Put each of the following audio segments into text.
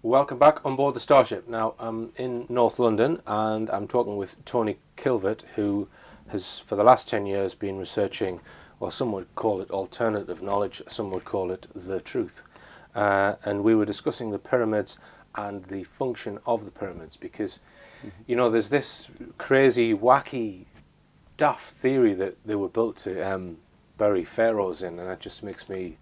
Welcome back on board the Starship. Now, I'm in North London and I'm talking with Tony Kilvert, who has for the last 10 years been researching, well, some would call it alternative knowledge, some would call it the truth. And we were discussing the pyramids and the function of the pyramids because, you know, there's this crazy, wacky, daft theory that they were built to bury pharaohs in, and that just makes me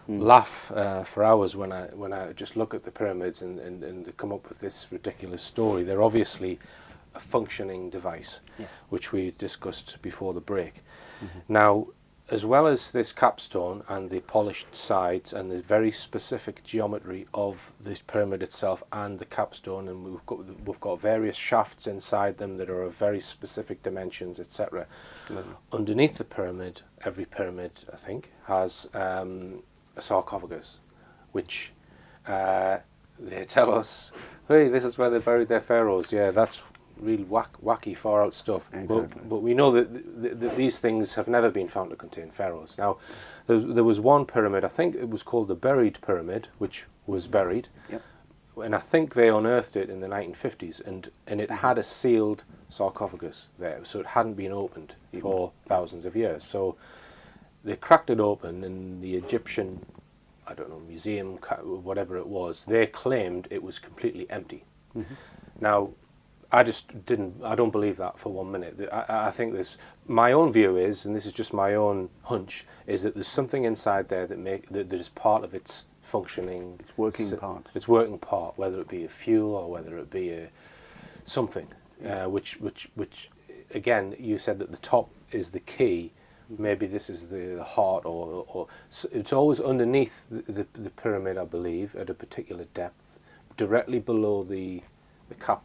laugh for hours when I just look at the pyramids and come up with this ridiculous story. They're obviously a functioning device, which we discussed before the break. Now, as well as this capstone and the polished sides and the very specific geometry of this pyramid itself and the capstone, and we've got various shafts inside them that are of very specific dimensions, etc. Underneath the pyramid, every pyramid, I think, has a sarcophagus, which they tell us, hey, this is where they buried their pharaohs. Yeah, that's really wacky, far out stuff. Exactly. But we know that these things have never been found to contain pharaohs. Now, there was one pyramid, I think it was called the Buried Pyramid, which was buried. Yep. And I think they unearthed it in the 1950s, and it had a sealed sarcophagus there, so it hadn't been opened for thousands of years. So they cracked it open, and the Egyptian, I don't know, museum, whatever it was, they claimed it was completely empty. Now, I don't believe that for 1 minute. I think my own view is, and this is just my own hunch, is that there's something inside there that is part of its functioning. Its working part, whether it be a fuel or whether it be something, which again, you said that the top is the key. Maybe this is the heart, or it's always underneath the pyramid, I believe, at a particular depth, directly below the cap,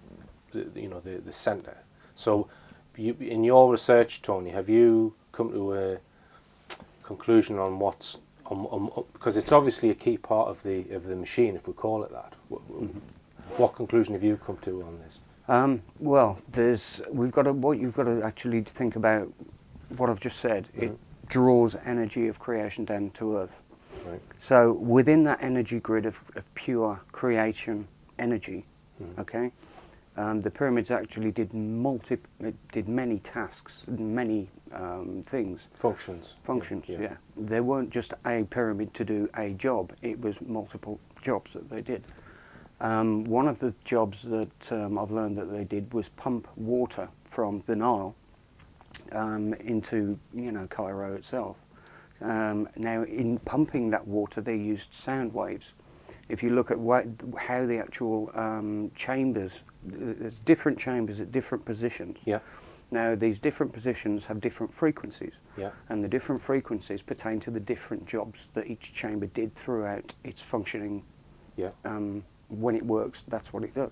the center. So, in your research, Tony, have you come to a conclusion on what's because it's obviously a key part of the machine, if we call it that. What conclusion have you come to on this? Well, what you've got to actually think about. What I've just said, it draws energy of creation down to Earth. Right. So within that energy grid of pure creation energy, okay, the pyramids actually did many tasks, many things. Functions. Yeah. They weren't just a pyramid to do a job, it was multiple jobs that they did. One of the jobs that I've learned that they did was pump water from the Nile into Cairo itself. Now, in pumping that water, they used sound waves. If you look at how the actual chambers, there's different chambers at different positions. Yeah. Now, these different positions have different frequencies. Yeah. And the different frequencies pertain to the different jobs that each chamber did throughout its functioning. Yeah. When it works, that's what it does.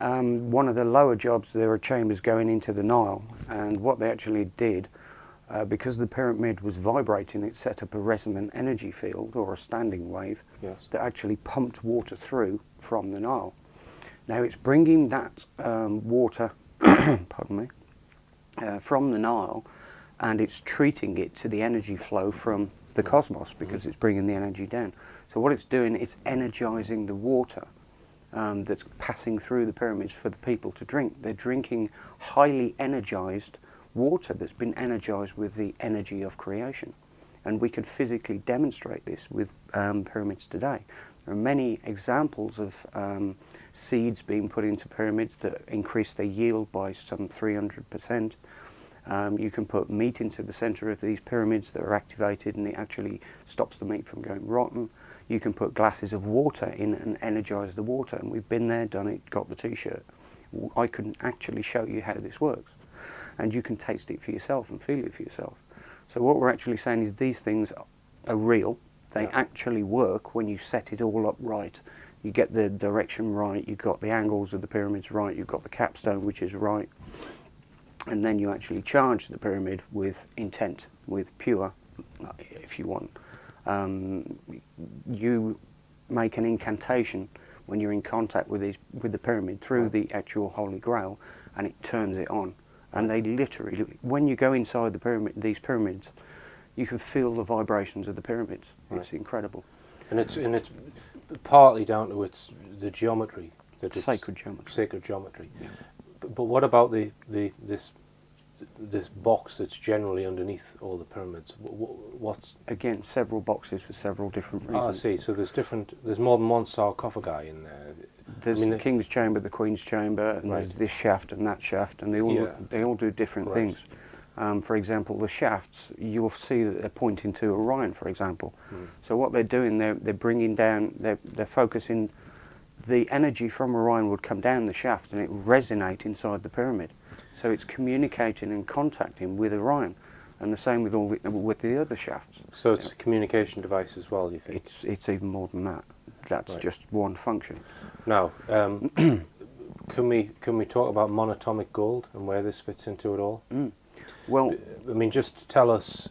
One of the lower jobs, there are chambers going into the Nile, and what they actually did, because the pyramid was vibrating, it set up a resonant energy field, or a standing wave, that actually pumped water through from the Nile. Now it's bringing that water, pardon me, from the Nile, and it's treating it to the energy flow from the cosmos, because it's bringing the energy down. So what it's doing, it's energizing the water that's passing through the pyramids for the people to drink. They're drinking highly energized water that's been energized with the energy of creation. And we could physically demonstrate this with pyramids today. There are many examples of seeds being put into pyramids that increase their yield by some 300%. You can put meat into the center of these pyramids that are activated, and it actually stops the meat from going rotten. You can put glasses of water in and energize the water, and we've been there, done it, got the t-shirt. I can actually show you how this works, and you can taste it for yourself and feel it for yourself. So what we're actually saying is these things are real. They actually work when you set it all up right. You get the direction right, you've got the angles of the pyramids right, you've got the capstone which is right, and then you actually charge the pyramid with intent, with pure, if you want. You make an incantation when you're in contact with the pyramid through the actual Holy Grail, and it turns it on. And they literally, when you go inside these pyramids, you can feel the vibrations of the pyramids. It's incredible. And it's partly down to the geometry. That it's Sacred geometry. Sacred geometry. Yeah. But what about this box that's generally underneath all the pyramids? What's Again, several boxes for several different reasons. I see. So there's more than one sarcophagi in there. There's the King's Chamber, the Queen's Chamber, and Right. there's this shaft and that shaft, and they all do different Right. things. For example, the shafts, you'll see that they're pointing to Orion, for example. So what they're doing, they're bringing down, they're focusing, the energy from Orion would come down the shaft and it resonate inside the pyramid. So it's communicating and contacting with Orion, and the same with the other shafts. So it's a communication device as well, you think? It's even more than that. That's Right. just one function. Now, can we talk about monatomic gold and where this fits into it all? Well, I mean, just tell us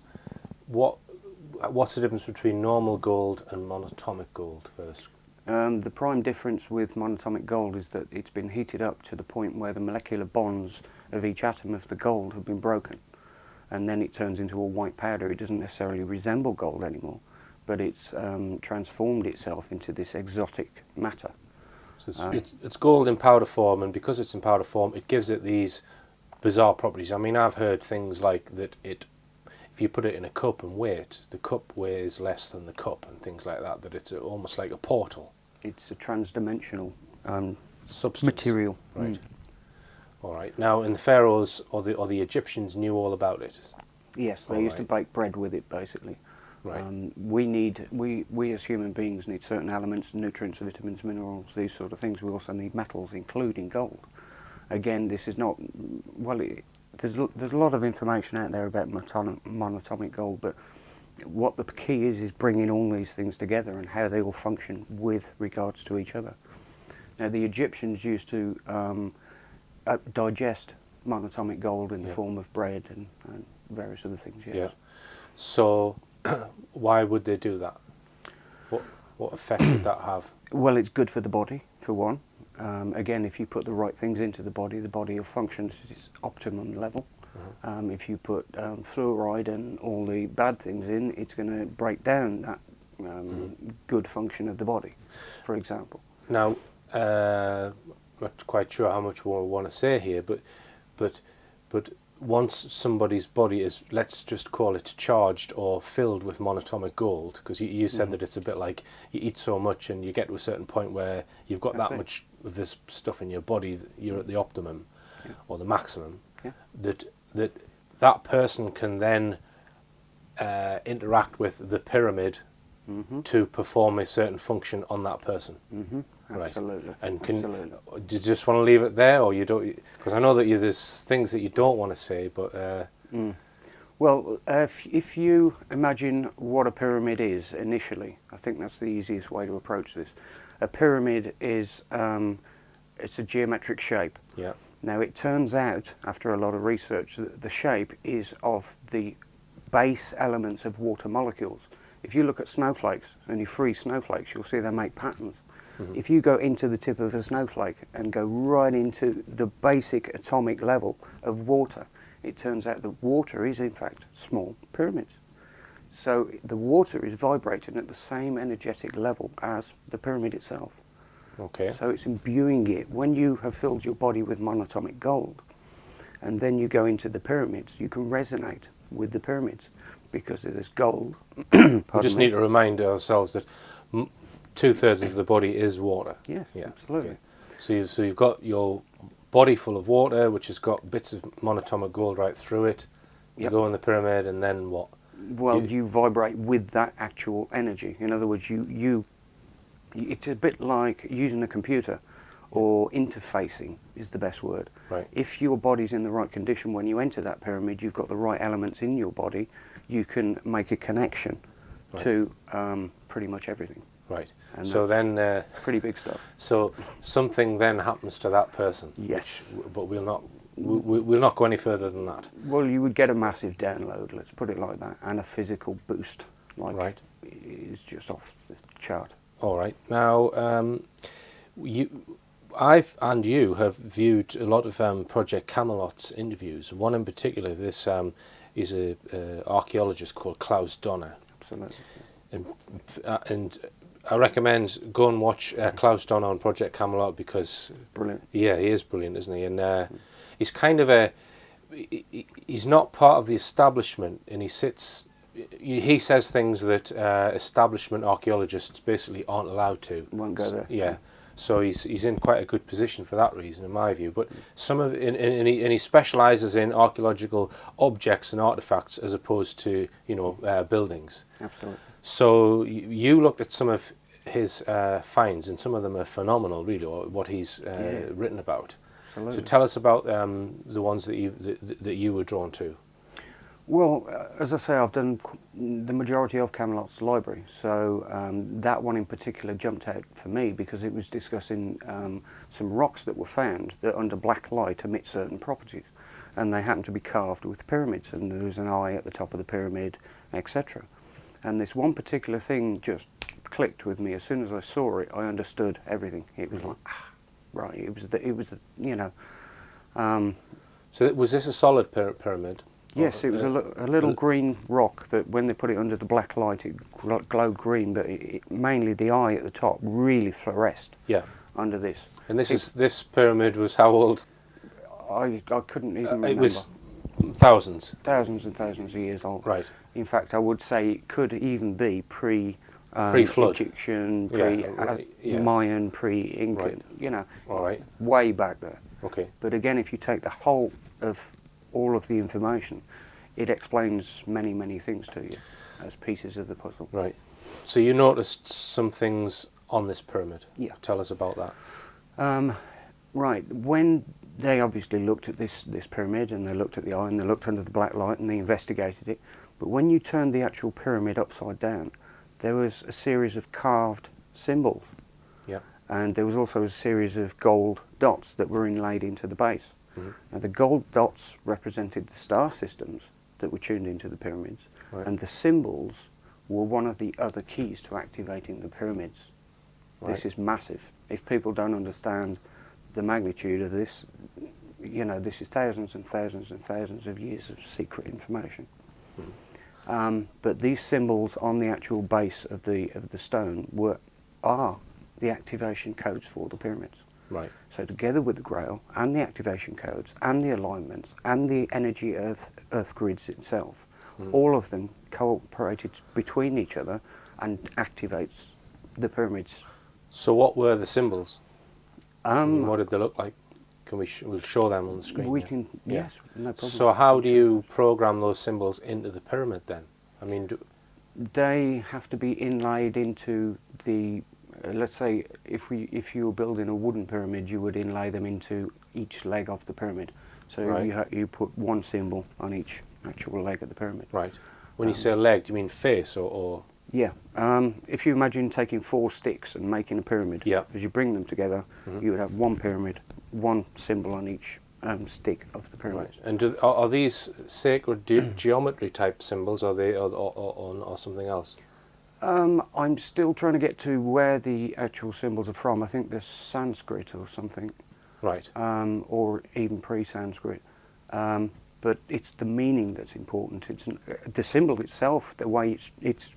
what's the difference between normal gold and monatomic gold first. the prime difference with monatomic gold is that it's been heated up to the point where the molecular bonds of each atom of the gold have been broken, and then it turns into a white powder. It doesn't necessarily resemble gold anymore, but it's transformed itself into this exotic matter. So it's gold in powder form, and because it's in powder form, it gives it these bizarre properties. I mean, I've heard things like that if you put it in a cup and weigh it, the cup weighs less than the cup, and things like that, that it's almost like a portal. It's a transdimensional Substance. material. Right. All right. Now, and the pharaohs or the Egyptians knew all about it. Yes, they All used to right. bake bread with it, basically. Right. We as human beings need certain elements, nutrients, vitamins, minerals, these sort of things. We also need metals, including gold. Again, this is not, well, there's a lot of information out there about monatomic gold, but what the key is bringing all these things together and how they all function with regards to each other. Now, the Egyptians used to digest monatomic gold in the form of bread and various other things, yes. Yeah. So, why would they do that? What effect would that have? Well, it's good for the body, for one. Again, if you put the right things into the body will function at its optimum level. If you put fluoride and all the bad things in, it's going to break down that good function of the body, for example. Now, I'm not quite sure how much we want to say here, but once somebody's body is, let's just call it charged or filled with monatomic gold, because you said that it's a bit like you eat so much and you get to a certain point where you've got That's that it. much of this stuff in your body, you're at the optimum or the maximum, that person can then interact with the pyramid to perform a certain function on that person. Right. Absolutely. And Absolutely. do you just want to leave it there, or you don't? Because I know that there's things that you don't want to say, but Well, if you imagine what a pyramid is initially, I think that's the easiest way to approach this. A pyramid is it's a geometric shape. yeah, Now, it turns out, after a lot of research, that the shape is of the base elements of water molecules. If you look at snowflakes and you freeze snowflakes, you'll see they make patterns. If you go into the tip of a snowflake and go right into the basic atomic level of water, it turns out that water is in fact small pyramids. So the water is vibrating at the same energetic level as the pyramid itself. okay, So it's imbuing it. When you have filled your body with monatomic gold, and then you go into the pyramids, you can resonate with the pyramids because of this gold. we just need to remind ourselves that 2/3 of the body is water. Yes, Yeah, absolutely. okay. So you've got your body full of water, which has got bits of monatomic gold right through it. You Yep. go in the pyramid, and then what? Well, you vibrate with that actual energy. In other words, it's a bit like using a computer, or interfacing is the best word. Right. If your body's in the right condition when you enter that pyramid, you've got the right elements in your body, you can make a connection to pretty much everything. Right. And So that's then, pretty big stuff. so something then happens to that person. Yes. But we'll not go any further than that. Well, you would get a massive download, let's put it like that, and a physical boost. Right. It's just off the chart. All right. Now, you have viewed a lot of Project Camelot's interviews. One in particular, this is a archaeologist called Klaus Donner, Absolutely. and I recommend go and watch Klaus Donner on Project Camelot, because Brilliant. yeah, he is brilliant, isn't he? And he's kind of he's not part of the establishment, and he says things that establishment archaeologists basically aren't allowed to. Won't go there. Yeah. So he's in quite a good position for that reason, in my view. But and he specialises in archaeological objects and artefacts as opposed to buildings. Absolutely. So you looked at some of his finds, and some of them are phenomenal, really, or what he's written about. Absolutely. So tell us about the ones that you were drawn to. Well, as I say, I've done the majority of Camelot's library, so that one in particular jumped out for me because it was discussing some rocks that were found that under black light emit certain properties, and they happened to be carved with pyramids, and there was an eye at the top of the pyramid, etc. And this one particular thing just clicked with me. As soon as I saw it, I understood everything. It was like, right, it was the So was this a solid pyramid? Yes, it was a little green rock that when they put it under the black light it glowed green, but mainly the eye at the top really fluoresced under this. And this pyramid was how old? I couldn't even remember. It was thousands. Thousands and thousands of years old. Right. In fact, I would say it could even be pre-flood. Egyptian, Mayan, pre-Incan, All right. way back there. Okay. But again, if you take the whole of all of the information, it explains many, many things to you as pieces of the puzzle. Right. So you noticed some things on this pyramid. Yeah. Tell us about that. Right. When they obviously looked at this pyramid, and they looked at the eye, and they looked under the black light, and they investigated it. But when you turned the actual pyramid upside down, there was a series of carved symbols. Yeah. And there was also a series of gold dots that were inlaid into the base. Mm-hmm. Now the gold dots represented the star systems that were tuned into the pyramids, Right. and the symbols were one of the other keys to activating the pyramids. Right. This is massive. If people don't understand the magnitude of this, this is thousands and thousands and thousands of years of secret information. Mm-hmm. But these symbols on the actual base of the stone are the activation codes for the pyramids. Right. So together with the Grail and the activation codes and the alignments and the energy earth grids itself, all of them cooperated between each other and activates the pyramids. So what were the symbols? What did they look like? Can we'll show them on the screen? We can, yes, no problem. So how do you program those symbols into the pyramid then? I mean, they have to be inlaid into the. Let's say if you were building a wooden pyramid, you would inlay them into each leg of the pyramid. So Right. you put one symbol on each actual leg of the pyramid. Right. When you say leg, do you mean face or? Yeah. If you imagine taking 4 sticks and making a pyramid, as you bring them together, you would have one pyramid, one symbol on each stick of the pyramid. Right. And are these sacred geometry type symbols, or they or something else? I'm still trying to get to where the actual symbols are from. I think they're Sanskrit or something. Right. Or even pre-Sanskrit. But it's the meaning that's important. It's the symbol itself, the way it's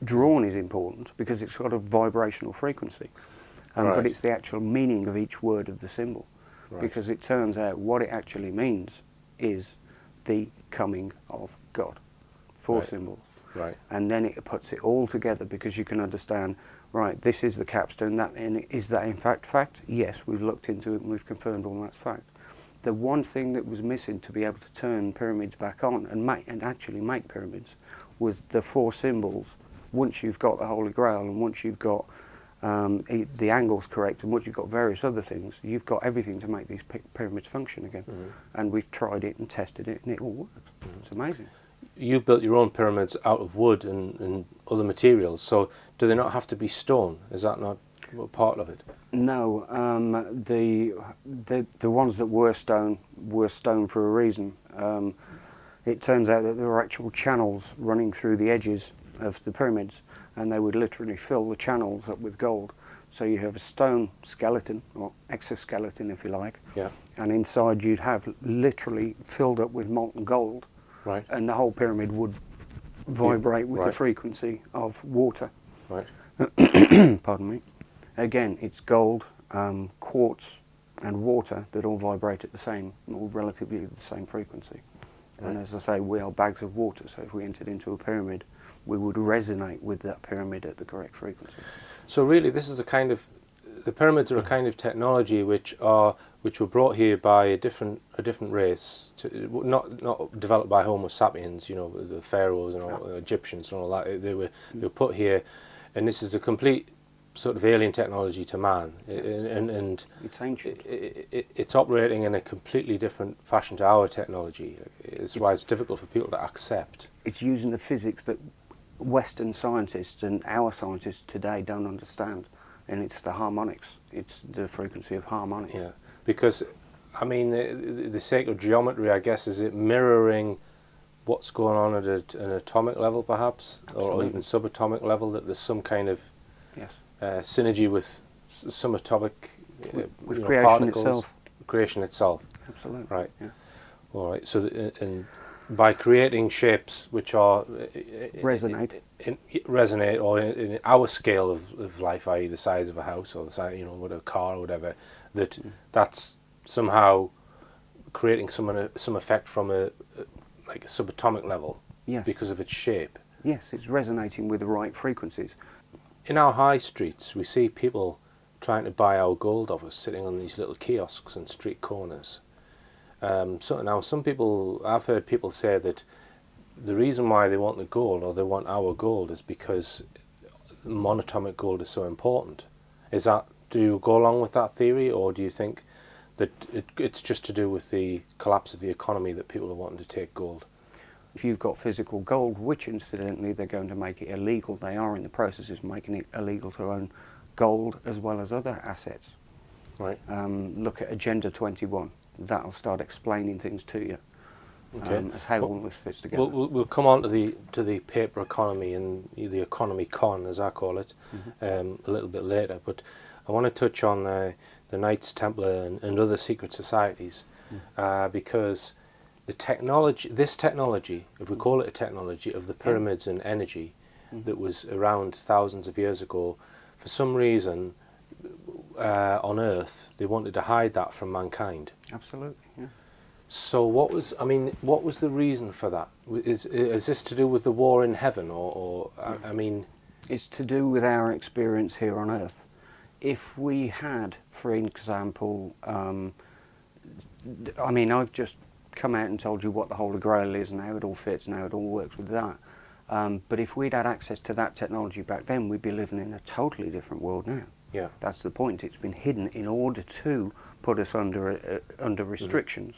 drawn is important because it's got a vibrational frequency. Right. But it's the actual meaning of each word of the symbol. Right. Because it turns out what it actually means is the coming of God. 4 Right. symbols. Right. And then it puts it all together because you can understand, right, this is the capstone, is that in fact? Yes, we've looked into it and we've confirmed all that's fact. The one thing that was missing to be able to turn pyramids back on and actually make pyramids was the 4 symbols. Once you've got the Holy Grail and once you've got the angles correct and once you've got various other things, you've got everything to make these pyramids function again. And we've tried it and tested it and it all works. It's amazing. You've built your own pyramids out of wood and other materials, so do they not have to be stone? Is that not part of it? No, the ones that were stone for a reason. It turns out that there were actual channels running through the edges of the pyramids, and they would literally fill the channels up with gold. So you have a stone skeleton, or exoskeleton if you like, and inside you'd have literally filled up with molten gold. Right. And the whole pyramid would vibrate with the frequency of water. Right. Pardon me. Again, it's gold, quartz, and water that all vibrate at the same, or relatively the same frequency. Right. And as I say, we are bags of water, so if we entered into a pyramid, we would resonate with that pyramid at the correct frequency. So really, this is the pyramids are a kind of technology which were brought here by a different race, not developed by Homo sapiens, the pharaohs and all, Egyptians and all that. They were put here, and this is a complete sort of alien technology to man, and It's ancient. it's operating in a completely different fashion to our technology. It's why it's difficult for people to accept. It's using the physics that Western scientists and our scientists today don't understand, and it's the harmonics. It's the frequency of harmonics. Yeah, because I mean the sacred geometry, I guess, is it mirroring what's going on at an atomic level, perhaps, or even subatomic level. That there's some kind of Yes. Synergy with some atomic with creation particles. itself. Creation itself. Absolutely. Right. Yeah. All right. So, and by creating shapes which are resonate, or in our scale of life, i.e., the size of a house or the size, with a car or whatever, that's somehow creating some effect from a subatomic level. Yes. Because of its shape. Yes, it's resonating with the right frequencies. In our high streets, we see people trying to buy our gold off us, sitting on these little kiosks and street corners. So now, I've heard people say that the reason why they want the gold, or they want our gold, is because monatomic gold is so important. Do you go along with that theory, or do you think that it's just to do with the collapse of the economy that people are wanting to take gold? If you've got physical gold, which incidentally they're going to make it illegal, they are in the process of making it illegal to own gold as well as other assets. Right. Look at Agenda 21. That'll start explaining things to you. Okay. As how all this fits together. We'll come on to the paper economy and the economy con, as I call it, a little bit later. But I want to touch on the Knights Templar and other secret societies, because this technology, if we call it a technology, of the pyramids and energy that was around thousands of years ago, for some reason on Earth they wanted to hide that from mankind. Absolutely, yeah. So what was the reason for that? Is this to do with the war in heaven, or I mean? It's to do with our experience here on Earth. If we had, for example, I've just come out and told you what the Holy Grail is and how it all fits and how it all works with that. But if we'd had access to that technology back then, we'd be living in a totally different world now. Yeah. That's the point. It's been hidden in order to put us under restrictions.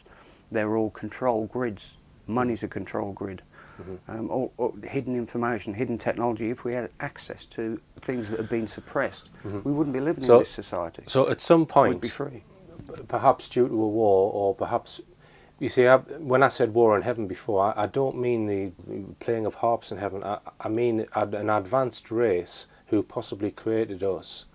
They're all control grids. Money's a control grid. Or hidden information, hidden technology. If we had access to things that have been suppressed, we wouldn't be living in this society. So at some point, we'd be free. Perhaps due to a war, or perhaps, you see, when I said war in heaven before, I don't mean the playing of harps in heaven. I mean an advanced race who possibly created us.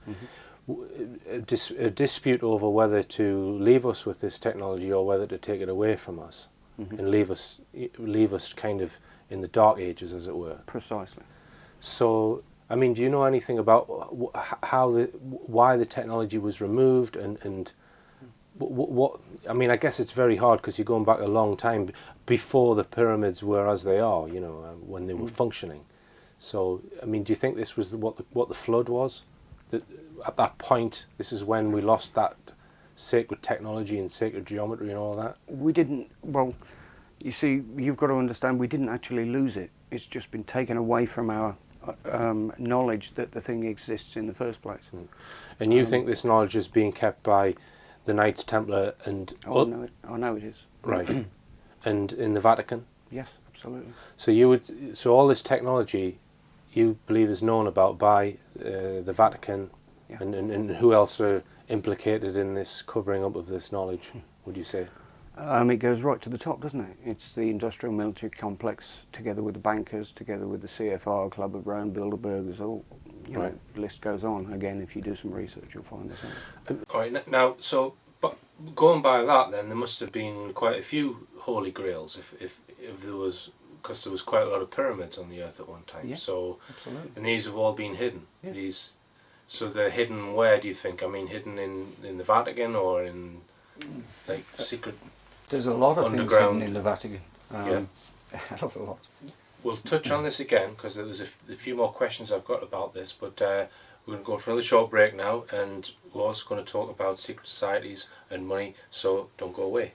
A dispute over whether to leave us with this technology or whether to take it away from us and leave us kind of in the dark ages, as it were. Precisely. So, I mean, do you know anything about why the technology was removed and what? I mean, I guess it's very hard because you're going back a long time before the pyramids were as they are, when they were functioning. So, I mean, do you think this was what the flood was? That at that point, this is when we lost that sacred technology and sacred geometry and all that? We didn't. Well, you see, you've got to understand, we didn't actually lose it. It's just been taken away from our knowledge that the thing exists in the first place. And you think this knowledge is being kept by the Knights Templar and... I know it is. Right. And in the Vatican? Yes, absolutely. So all this technology you believe is known about by the Vatican, and who else are implicated in this covering up of this knowledge, would you say? It goes right to the top, doesn't it? It's the industrial military complex, together with the bankers, together with the CFR, Club of Rome, Bilderbergers, all. The list goes on. Again, if you do some research, you'll find this out. All right. Now, but going by that, then there must have been quite a few holy grails if there was because there was quite a lot of pyramids on the Earth at one time. Yeah, so, absolutely. and these have all been hidden. Yeah. So they're hidden where, do you think? I mean, hidden in the Vatican or in like secret. There's a lot of underground things hidden in the Vatican. Yeah. A hell of a lot. We'll touch on this again because there's a few more questions I've got about this, but we're going to go for another short break now, and we're also going to talk about secret societies and money, so don't go away.